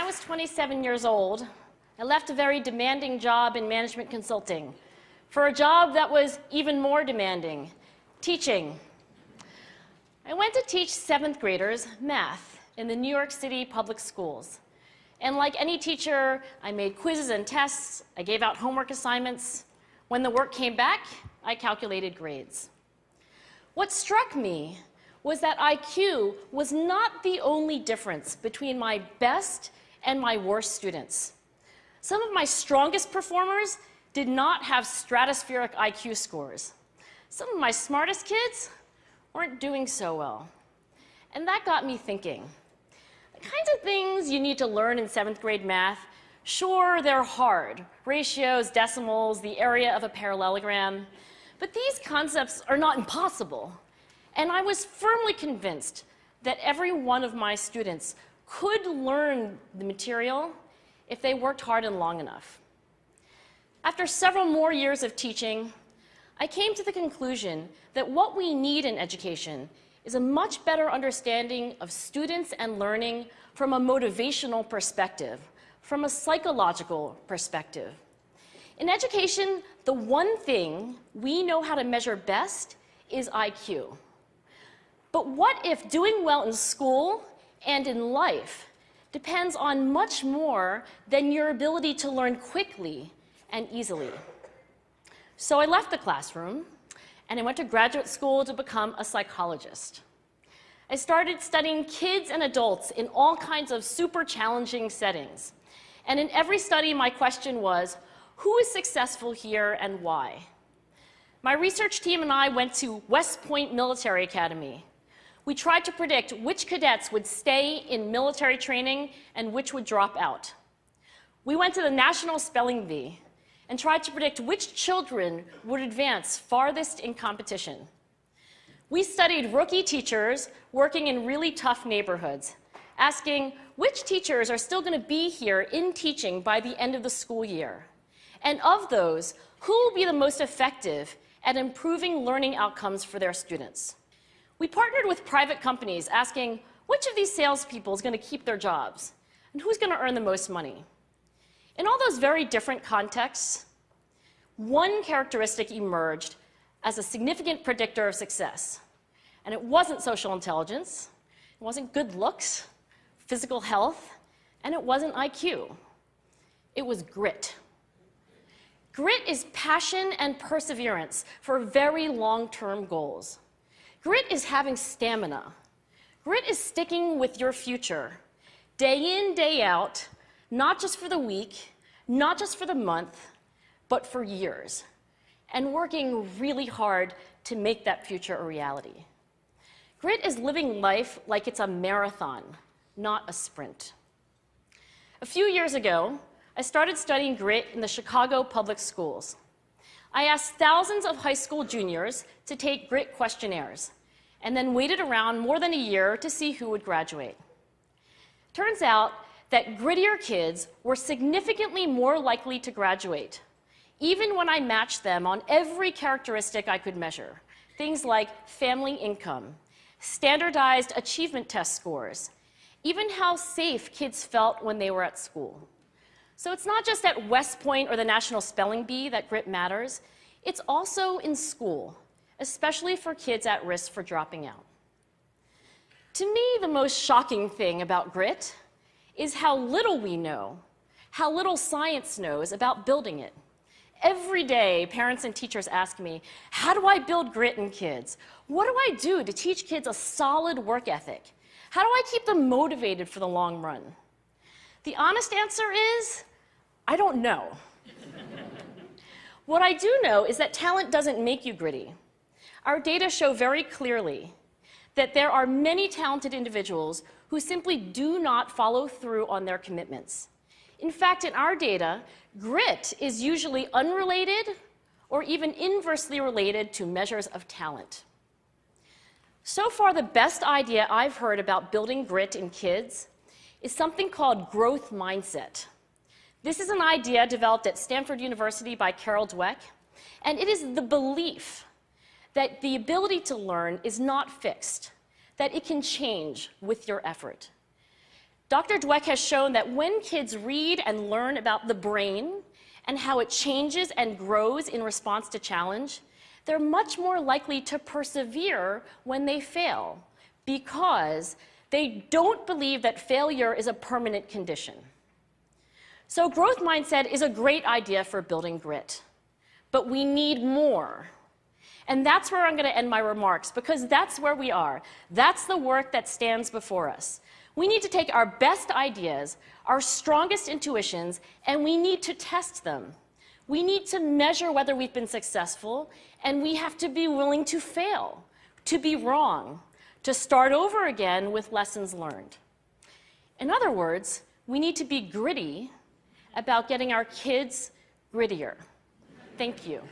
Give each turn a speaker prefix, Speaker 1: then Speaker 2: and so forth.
Speaker 1: I was 27 years old, I left a very demanding job in management consulting for a job that was even more demanding, teaching. I went to teach 7th graders math in the New York City public schools. And like any teacher, I made quizzes and tests, I gave out homework assignments. When the work came back, I calculated grades. What struck me was that IQ was not the only difference between my best and my worst students. Some of my strongest performers did not have stratospheric IQ scores. Some of my smartest kids weren't doing so well. And that got me thinking. The kinds of things you need to learn in 7th grade math, sure, they're hard. Ratios, decimals, the area of a parallelogram. But these concepts are not impossible. And I was firmly convinced that every one of my students could learn the material if they worked hard and long enough. After several more years of teaching, I came to the conclusion that what we need in education is a much better understanding of students and learning from a motivational perspective, from a psychological perspective. In education, the one thing we know how to measure best is IQ. But what if doing well in school and in life depends on much more than your ability to learn quickly and easily? So I left the classroom and I went to graduate school to become a psychologist. I started studying kids and adults in all kinds of super challenging settings. And in every study, my question was, who is successful here and why? My research team and I went to West Point Military Academy. We tried to predict which cadets would stay in military training and which would drop out. We went to the National Spelling Bee and tried to predict which children would advance farthest in competition. We studied rookie teachers working in really tough neighborhoods, asking which teachers are still going to be here in teaching by the end of the school year. And of those, who will be the most effective at improving learning outcomes for their students? We partnered with private companies asking which of these salespeople is going to keep their jobs and who's going to earn the most money. In all those very different contexts, one characteristic emerged as a significant predictor of success. And it wasn't social intelligence, it wasn't good looks, physical health, and it wasn't IQ. It was grit. Grit is passion and perseverance for very long-term goals. Grit is having stamina. Grit is sticking with your future, day in, day out, not just for the week, not just for the month, but for years, and working really hard to make that future a reality. Grit is living life like it's a marathon, not a sprint. A few years ago, I started studying grit in the Chicago public schools. I asked thousands of high school juniors to take grit questionnaires, and then waited around more than a year to see who would graduate. Turns out that grittier kids were significantly more likely to graduate, even when I matched them on every characteristic I could measure, things like family income, standardized achievement test scores, even how safe kids felt when they were at school. So it's not just at West Point or the National Spelling Bee that grit matters, it's also in school, especially for kids at risk for dropping out. To me, the most shocking thing about grit is how little we know, how little science knows about building it. Every day, parents and teachers ask me, how do I build grit in kids? What do I do to teach kids a solid work ethic? How do I keep them motivated for the long run? The honest answer is, I don't know. What I do know is that talent doesn't make you gritty. Our data show very clearly that there are many talented individuals who simply do not follow through on their commitments. In fact, in our data, grit is usually unrelated or even inversely related to measures of talent. So far, the best idea I've heard about building grit in kids is something called growth mindset. This is an idea developed at Stanford University by Carol Dweck, and it is the belief that the ability to learn is not fixed, that it can change with your effort. Dr. Dweck has shown that when kids read and learn about the brain and how it changes and grows in response to challenge, they're much more likely to persevere when they fail because they don't believe that failure is a permanent condition. So growth mindset is a great idea for building grit, but we need more. And that's where I'm going to end my remarks, because that's where we are. That's the work that stands before us. We need to take our best ideas, our strongest intuitions, and we need to test them. We need to measure whether we've been successful, and we have to be willing to fail, to be wrong, to start over again with lessons learned. In other words, we need to be gritty about getting our kids grittier. Thank you.